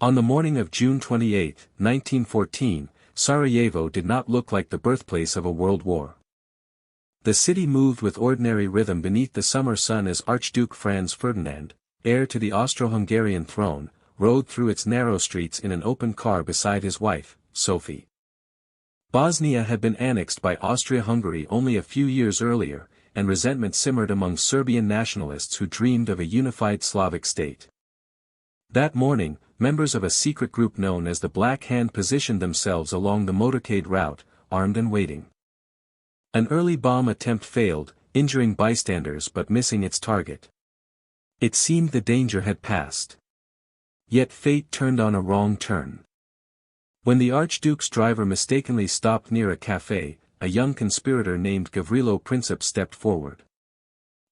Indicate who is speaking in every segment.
Speaker 1: On the morning of June 28, 1914, Sarajevo did not look like the birthplace of a world war. The city moved with ordinary rhythm beneath the summer sun as Archduke Franz Ferdinand, heir to the Austro-Hungarian throne, rode through its narrow streets in an open car beside his wife, Sophie. Bosnia had been annexed by Austria-Hungary only a few years earlier, and resentment simmered among Serbian nationalists who dreamed of a unified Slavic state. That morning, members of a secret group known as the Black Hand positioned themselves along the motorcade route, armed and waiting. An early bomb attempt failed, injuring bystanders but missing its target. It seemed the danger had passed. Yet fate turned on a wrong turn. When the Archduke's driver mistakenly stopped near a café, a young conspirator named Gavrilo Princip stepped forward.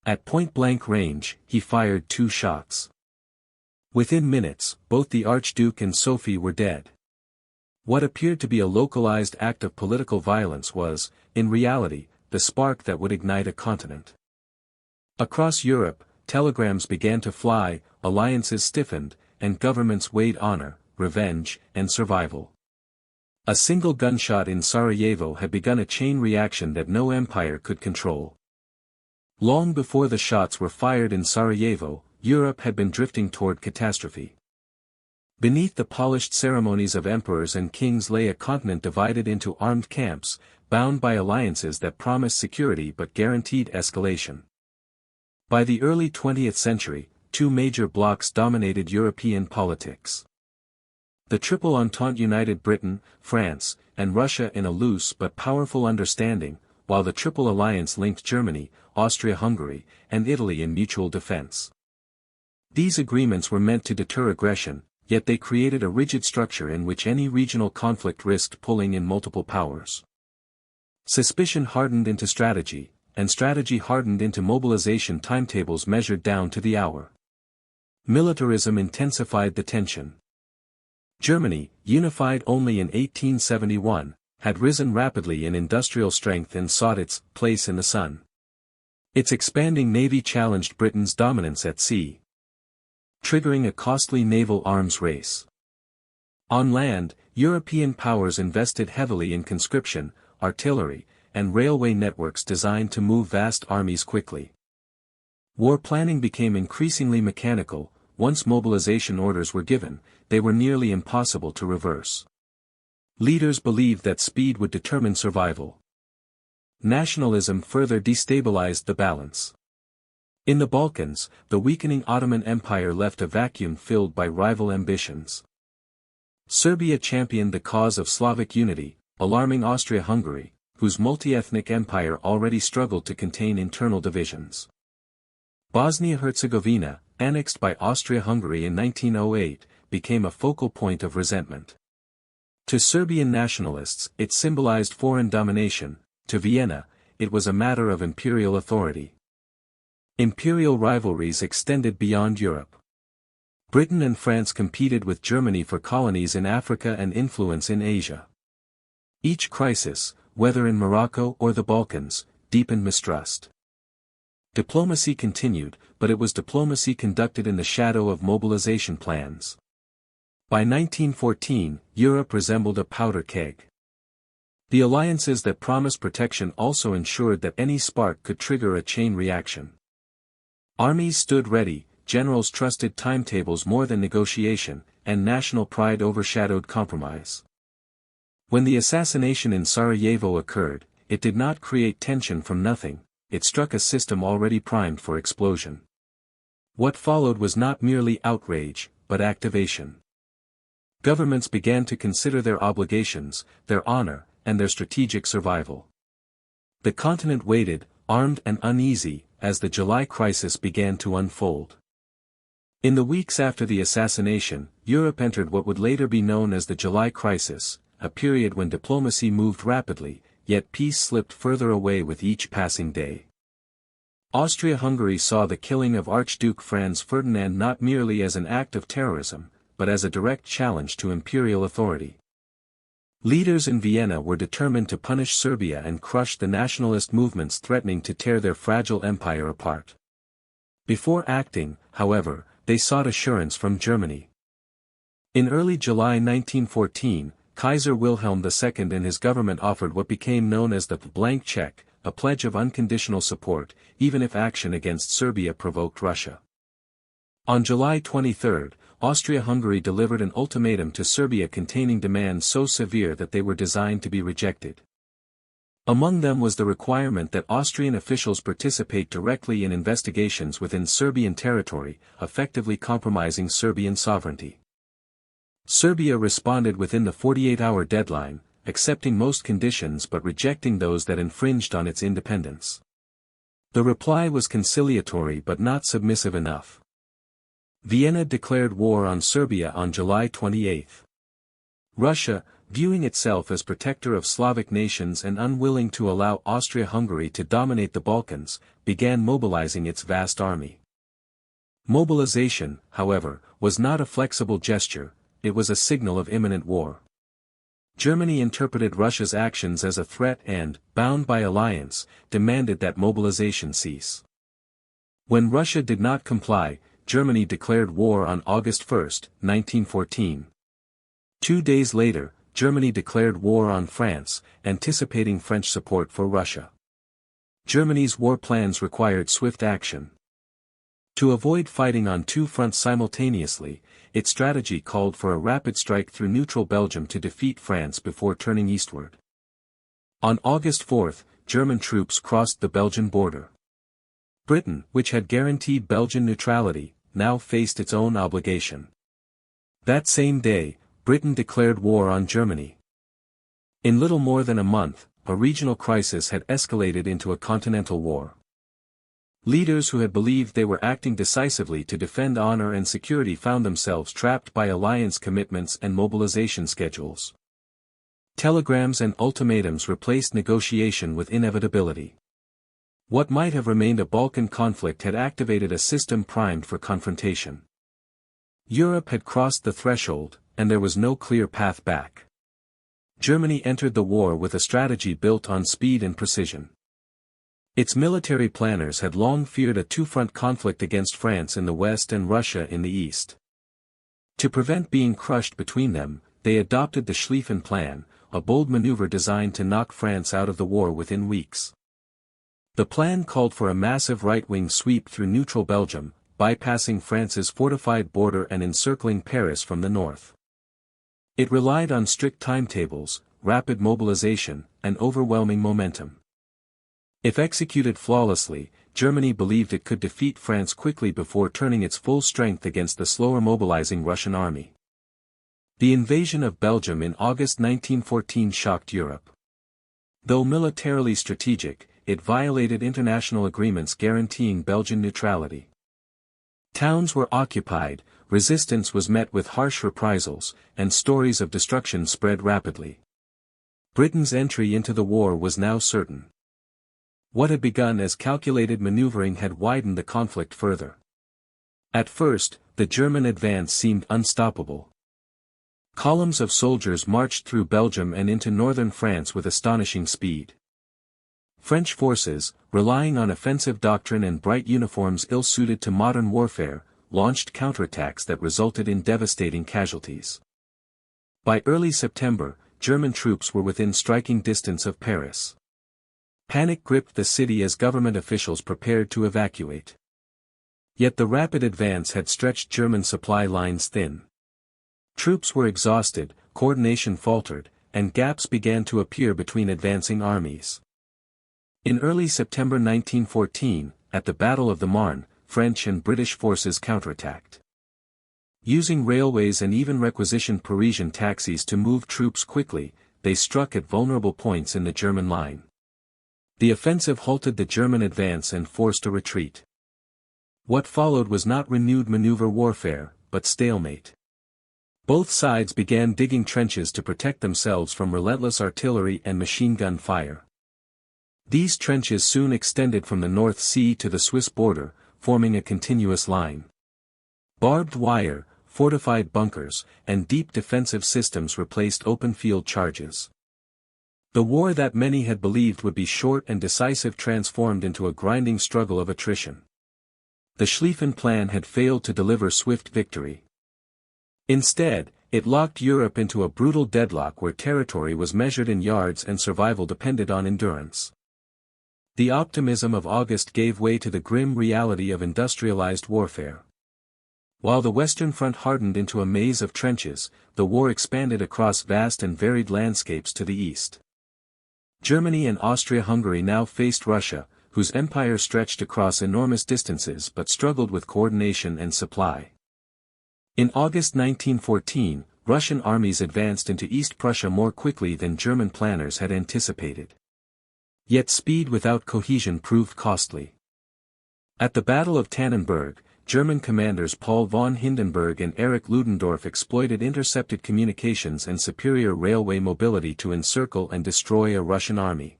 Speaker 1: At point-blank range, he fired 2 shots. Within minutes, both the Archduke and Sophie were dead. What appeared to be a localized act of political violence was, in reality, the spark that would ignite a continent. Across Europe, telegrams began to fly, alliances stiffened, and governments weighed honor, revenge, and survival. A single gunshot in Sarajevo had begun a chain reaction that no empire could control. Long before the shots were fired in Sarajevo, Europe had been drifting toward catastrophe. Beneath the polished ceremonies of emperors and kings lay a continent divided into armed camps, bound by alliances that promised security but guaranteed escalation. By the early 20th century, 2 major blocs dominated European politics. The Triple Entente united Britain, France, and Russia in a loose but powerful understanding, while the Triple Alliance linked Germany, Austria-Hungary, and Italy in mutual defense. These agreements were meant to deter aggression, yet they created a rigid structure in which any regional conflict risked pulling in multiple powers. Suspicion hardened into strategy, and strategy hardened into mobilization timetables measured down to the hour. Militarism intensified the tension. Germany, unified only in 1871, had risen rapidly in industrial strength and sought its place in the sun. Its expanding navy challenged Britain's dominance at sea, triggering a costly naval arms race. On land, European powers invested heavily in conscription, artillery, and railway networks designed to move vast armies quickly. War planning became increasingly mechanical. Once mobilization orders were given, they were nearly impossible to reverse. Leaders believed that speed would determine survival. Nationalism further destabilized the balance. In the Balkans, the weakening Ottoman Empire left a vacuum filled by rival ambitions. Serbia championed the cause of Slavic unity, alarming Austria-Hungary, whose multi-ethnic empire already struggled to contain internal divisions. Bosnia-Herzegovina, annexed by Austria-Hungary in 1908, became a focal point of resentment. To Serbian nationalists, it symbolized foreign domination. To Vienna, it was a matter of imperial authority. Imperial rivalries extended beyond Europe. Britain and France competed with Germany for colonies in Africa and influence in Asia. Each crisis, whether in Morocco or the Balkans, deepened mistrust. Diplomacy continued, but it was diplomacy conducted in the shadow of mobilization plans. By 1914, Europe resembled a powder keg. The alliances that promised protection also ensured that any spark could trigger a chain reaction. Armies stood ready, generals trusted timetables more than negotiation, and national pride overshadowed compromise. When the assassination in Sarajevo occurred, it did not create tension from nothing, it struck a system already primed for explosion. What followed was not merely outrage, but activation. Governments began to consider their obligations, their honor, and their strategic survival. The continent waited, armed and uneasy, as the July crisis began to unfold. In the weeks after the assassination, Europe entered what would later be known as the July crisis, a period when diplomacy moved rapidly, yet peace slipped further away with each passing day. Austria-Hungary saw the killing of Archduke Franz Ferdinand not merely as an act of terrorism, but as a direct challenge to imperial authority. Leaders in Vienna were determined to punish Serbia and crush the nationalist movements threatening to tear their fragile empire apart. Before acting, however, they sought assurance from Germany. In early July 1914, Kaiser Wilhelm II and his government offered what became known as the blank check, a pledge of unconditional support, even if action against Serbia provoked Russia. On July 23, Austria-Hungary delivered an ultimatum to Serbia containing demands so severe that they were designed to be rejected. Among them was the requirement that Austrian officials participate directly in investigations within Serbian territory, effectively compromising Serbian sovereignty. Serbia responded within the 48-hour deadline, accepting most conditions but rejecting those that infringed on its independence. The reply was conciliatory but not submissive enough. Vienna declared war on Serbia on July 28. Russia, viewing itself as protector of Slavic nations and unwilling to allow Austria-Hungary to dominate the Balkans, began mobilizing its vast army. Mobilization, however, was not a flexible gesture, it was a signal of imminent war. Germany interpreted Russia's actions as a threat and, bound by alliance, demanded that mobilization cease. When Russia did not comply, Germany declared war on August 1, 1914. 2 days later, Germany declared war on France, anticipating French support for Russia. Germany's war plans required swift action. To avoid fighting on two fronts simultaneously, its strategy called for a rapid strike through neutral Belgium to defeat France before turning eastward. On August 4, German troops crossed the Belgian border. Britain, which had guaranteed Belgian neutrality, now faced its own obligation. That same day, Britain declared war on Germany. In little more than a month, a regional crisis had escalated into a continental war. Leaders who had believed they were acting decisively to defend honor and security found themselves trapped by alliance commitments and mobilization schedules. Telegrams and ultimatums replaced negotiation with inevitability. What might have remained a Balkan conflict had activated a system primed for confrontation. Europe had crossed the threshold, and there was no clear path back. Germany entered the war with a strategy built on speed and precision. Its military planners had long feared a two-front conflict against France in the west and Russia in the east. To prevent being crushed between them, they adopted the Schlieffen Plan, a bold maneuver designed to knock France out of the war within weeks. The plan called for a massive right-wing sweep through neutral Belgium, bypassing France's fortified border and encircling Paris from the north. It relied on strict timetables, rapid mobilization, and overwhelming momentum. If executed flawlessly, Germany believed it could defeat France quickly before turning its full strength against the slower mobilizing Russian army. The invasion of Belgium in August 1914 shocked Europe. Though militarily strategic, it violated international agreements guaranteeing Belgian neutrality. Towns were occupied, resistance was met with harsh reprisals, and stories of destruction spread rapidly. Britain's entry into the war was now certain. What had begun as calculated maneuvering had widened the conflict further. At first, the German advance seemed unstoppable. Columns of soldiers marched through Belgium and into northern France with astonishing speed. French forces, relying on offensive doctrine and bright uniforms ill-suited to modern warfare, launched counterattacks that resulted in devastating casualties. By early September, German troops were within striking distance of Paris. Panic gripped the city as government officials prepared to evacuate. Yet the rapid advance had stretched German supply lines thin. Troops were exhausted, coordination faltered, and gaps began to appear between advancing armies. In early September 1914, at the Battle of the Marne, French and British forces counterattacked. Using railways and even requisitioned Parisian taxis to move troops quickly, they struck at vulnerable points in the German line. The offensive halted the German advance and forced a retreat. What followed was not renewed maneuver warfare, but stalemate. Both sides began digging trenches to protect themselves from relentless artillery and machine gun fire. These trenches soon extended from the North Sea to the Swiss border, forming a continuous line. Barbed wire, fortified bunkers, and deep defensive systems replaced open field charges. The war that many had believed would be short and decisive transformed into a grinding struggle of attrition. The Schlieffen Plan had failed to deliver swift victory. Instead, It locked Europe into a brutal deadlock where territory was measured in yards and survival depended on endurance. The optimism of August gave way to the grim reality of industrialized warfare. While the Western Front hardened into a maze of trenches, the war expanded across vast and varied landscapes to the east. Germany and Austria-Hungary now faced Russia, whose empire stretched across enormous distances but struggled with coordination and supply. In August 1914, Russian armies advanced into East Prussia more quickly than German planners had anticipated. Yet speed without cohesion proved costly. At the Battle of Tannenberg, German commanders Paul von Hindenburg and Erich Ludendorff exploited intercepted communications and superior railway mobility to encircle and destroy a Russian army.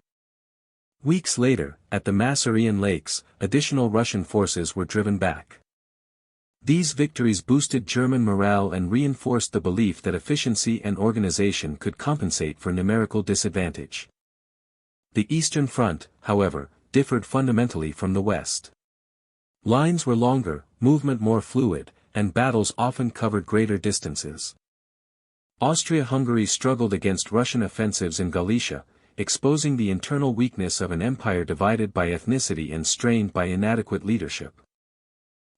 Speaker 1: Weeks later, at the Masurian Lakes, additional Russian forces were driven back. These victories boosted German morale and reinforced the belief that efficiency and organization could compensate for numerical disadvantage. The Eastern Front, however, differed fundamentally from the West. Lines were longer, movement more fluid, and battles often covered greater distances. Austria-Hungary struggled against Russian offensives in Galicia, exposing the internal weakness of an empire divided by ethnicity and strained by inadequate leadership.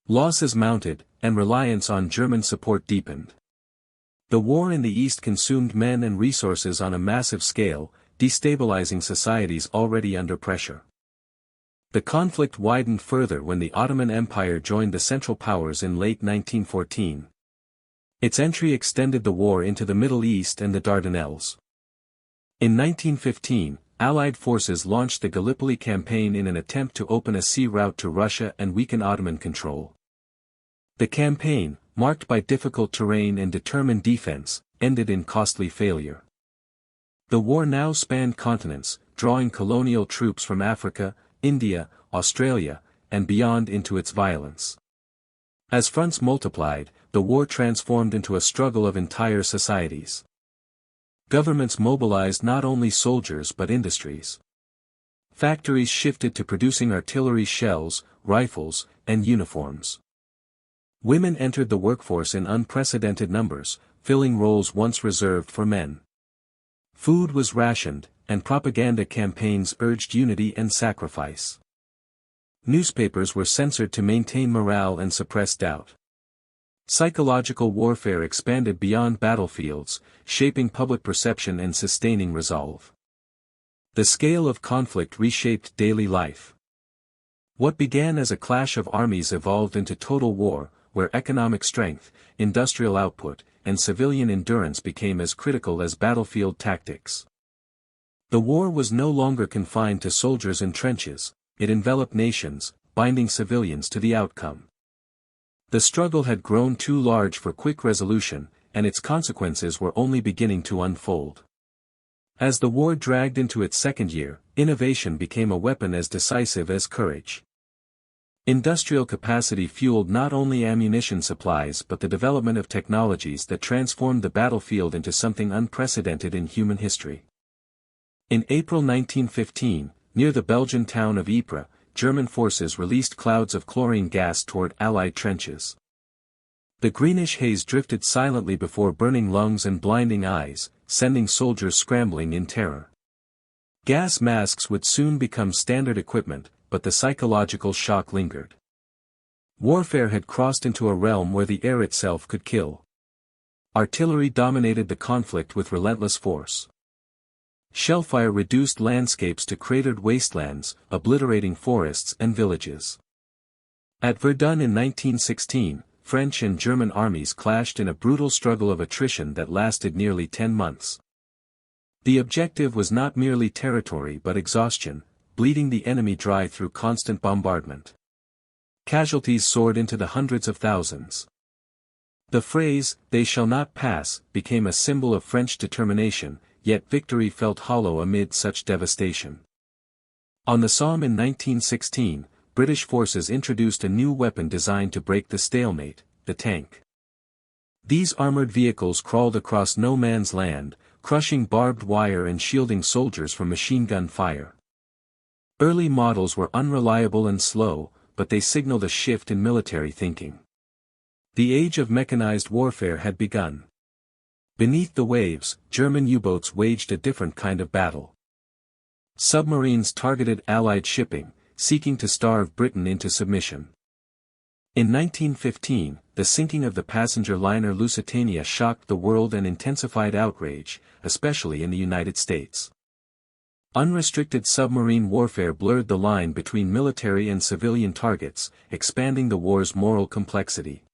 Speaker 1: Losses mounted, and reliance on German support deepened. The war in the East consumed men and resources on a massive scale, destabilizing societies already under pressure. The conflict widened further when the Ottoman Empire joined the Central Powers in late 1914. Its entry extended the war into the Middle East and the Dardanelles. In 1915, Allied forces launched the Gallipoli campaign in an attempt to open a sea route to Russia and weaken Ottoman control. The campaign, marked by difficult terrain and determined defense, ended in costly failure. The war now spanned continents, drawing colonial troops from Africa, India, Australia, and beyond into its violence. As fronts multiplied, the war transformed into a struggle of entire societies. Governments mobilized not only soldiers but industries. Factories shifted to producing artillery shells, rifles, and uniforms. Women entered the workforce in unprecedented numbers, filling roles once reserved for men. Food was rationed, and propaganda campaigns urged unity and sacrifice. Newspapers were censored to maintain morale and suppress doubt. Psychological warfare expanded beyond battlefields, shaping public perception and sustaining resolve. The scale of conflict reshaped daily life. What began as a clash of armies evolved into total war, where economic strength, industrial output, and civilian endurance became as critical as battlefield tactics. The war was no longer confined to soldiers in trenches, it enveloped nations, binding civilians to the outcome. The struggle had grown too large for quick resolution, and its consequences were only beginning to unfold. As the war dragged into its second year, innovation became a weapon as decisive as courage. Industrial capacity fueled not only ammunition supplies but the development of technologies that transformed the battlefield into something unprecedented in human history. In April 1915, near the Belgian town of Ypres, German forces released clouds of chlorine gas toward Allied trenches. The greenish haze drifted silently before burning lungs and blinding eyes, sending soldiers scrambling in terror. Gas masks would soon become standard equipment, but the psychological shock lingered. Warfare had crossed into a realm where the air itself could kill. Artillery dominated the conflict with relentless force. Shellfire reduced landscapes to cratered wastelands, obliterating forests and villages. At Verdun in 1916, French and German armies clashed in a brutal struggle of attrition that lasted nearly 10 months. The objective was not merely territory but exhaustion, bleeding the enemy dry through constant bombardment. Casualties soared into the hundreds of thousands. The phrase, "they shall not pass," became a symbol of French determination, yet victory felt hollow amid such devastation. On the Somme in 1916, British forces introduced a new weapon designed to break the stalemate, the tank. These armored vehicles crawled across no man's land, crushing barbed wire and shielding soldiers from machine gun fire. Early models were unreliable and slow, but they signaled a shift in military thinking. The age of mechanized warfare had begun. Beneath the waves, German U-boats waged a different kind of battle. Submarines targeted Allied shipping, seeking to starve Britain into submission. In 1915, the sinking of the passenger liner Lusitania shocked the world and intensified outrage, especially in the United States. Unrestricted submarine warfare blurred the line between military and civilian targets, expanding the war's moral complexity.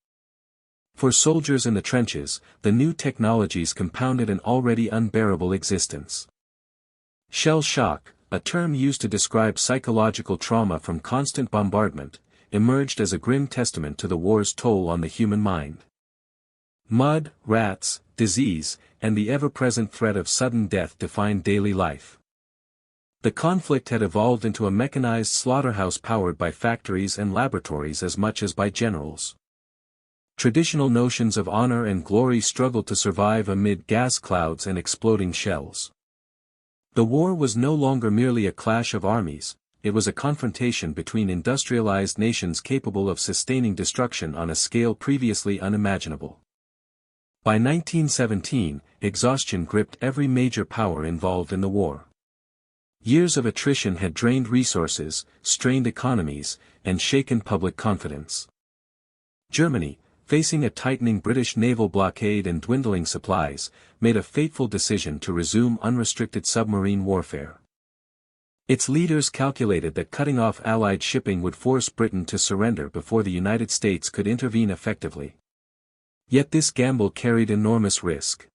Speaker 1: For soldiers in the trenches, the new technologies compounded an already unbearable existence. Shell shock, a term used to describe psychological trauma from constant bombardment, emerged as a grim testament to the war's toll on the human mind. Mud, rats, disease, and the ever-present threat of sudden death defined daily life. The conflict had evolved into a mechanized slaughterhouse powered by factories and laboratories as much as by generals. Traditional notions of honor and glory struggled to survive amid gas clouds and exploding shells. The war was no longer merely a clash of armies, it was a confrontation between industrialized nations capable of sustaining destruction on a scale previously unimaginable. By 1917, exhaustion gripped every major power involved in the war. Years of attrition had drained resources, strained economies, and shaken public confidence. Germany, facing a tightening British naval blockade and dwindling supplies, made a fateful decision to resume unrestricted submarine warfare. Its leaders calculated that cutting off Allied shipping would force Britain to surrender before the United States could intervene effectively. Yet this gamble carried enormous risk.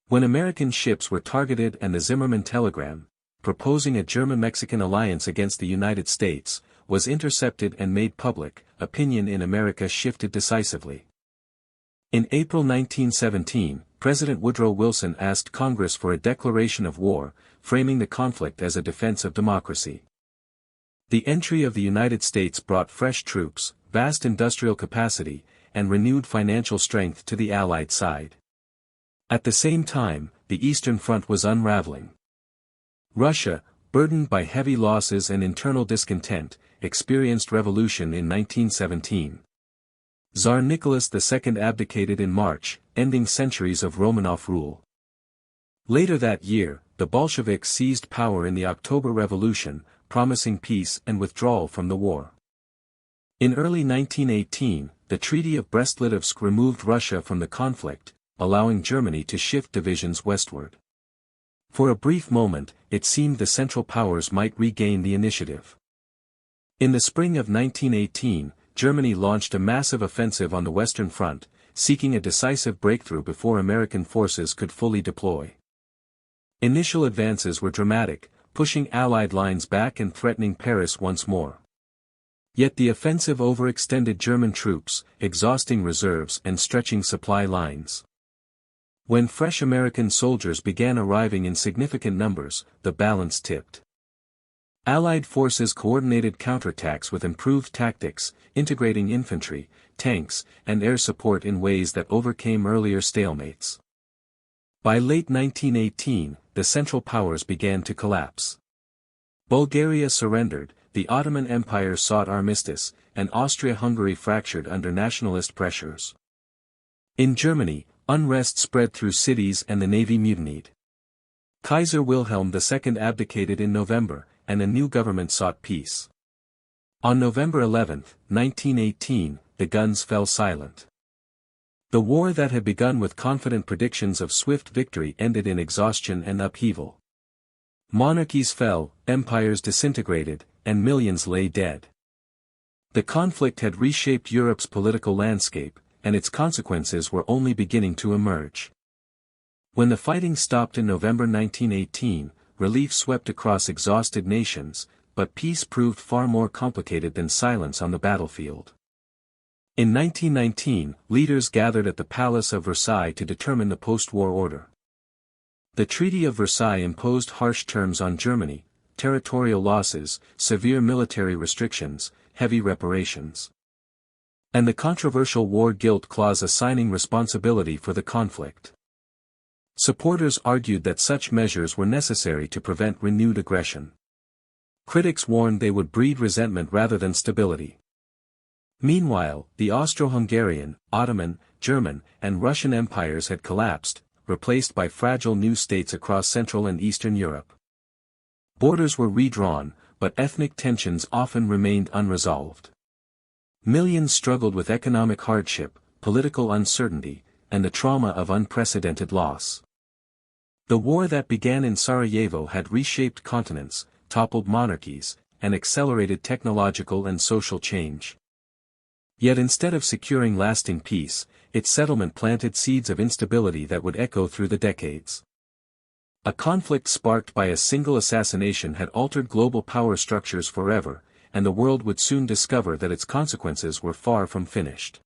Speaker 1: When American ships were targeted and the Zimmermann telegram, proposing a German-Mexican alliance against the United States, was intercepted and made public, opinion in America shifted decisively. In April 1917, President Woodrow Wilson asked Congress for a declaration of war, framing the conflict as a defense of democracy. The entry of the United States brought fresh troops, vast industrial capacity, and renewed financial strength to the Allied side. At the same time, the Eastern Front was unraveling. Russia, burdened by heavy losses and internal discontent, experienced revolution in 1917. Tsar Nicholas II abdicated in March, ending centuries of Romanov rule. Later that year, the Bolsheviks seized power in the October Revolution, promising peace and withdrawal from the war. In early 1918, the Treaty of Brest-Litovsk removed Russia from the conflict, allowing Germany to shift divisions westward. For a brief moment, it seemed the Central Powers might regain the initiative. In the spring of 1918, Germany launched a massive offensive on the Western Front, seeking a decisive breakthrough before American forces could fully deploy. Initial advances were dramatic, pushing Allied lines back and threatening Paris once more. Yet the offensive overextended German troops, exhausting reserves and stretching supply lines. When fresh American soldiers began arriving in significant numbers, the balance tipped. Allied forces coordinated counterattacks with improved tactics, integrating infantry, tanks, and air support in ways that overcame earlier stalemates. By late 1918, the Central Powers began to collapse. Bulgaria surrendered, the Ottoman Empire sought armistice, and Austria-Hungary fractured under nationalist pressures. In Germany, unrest spread through cities and the navy mutinied. Kaiser Wilhelm II abdicated in November, and a new government sought peace. On November 11, 1918, the guns fell silent. The war that had begun with confident predictions of swift victory ended in exhaustion and upheaval. Monarchies fell, empires disintegrated, and millions lay dead. The conflict had reshaped Europe's political landscape, and its consequences were only beginning to emerge. When the fighting stopped in November 1918, relief swept across exhausted nations, but peace proved far more complicated than silence on the battlefield. In 1919, leaders gathered at the Palace of Versailles to determine the post-war order. The Treaty of Versailles imposed harsh terms on Germany, territorial losses, severe military restrictions, heavy reparations. And the controversial war guilt clause assigning responsibility for the conflict. Supporters argued that such measures were necessary to prevent renewed aggression. Critics warned they would breed resentment rather than stability. Meanwhile, the Austro-Hungarian, Ottoman, German, and Russian empires had collapsed, replaced by fragile new states across Central and Eastern Europe. Borders were redrawn, but ethnic tensions often remained unresolved. Millions struggled with economic hardship, political uncertainty, and the trauma of unprecedented loss. The war that began in Sarajevo had reshaped continents, toppled monarchies, and accelerated technological and social change. Yet instead of securing lasting peace, its settlement planted seeds of instability that would echo through the decades. A conflict sparked by a single assassination had altered global power structures forever, and the world would soon discover that its consequences were far from finished.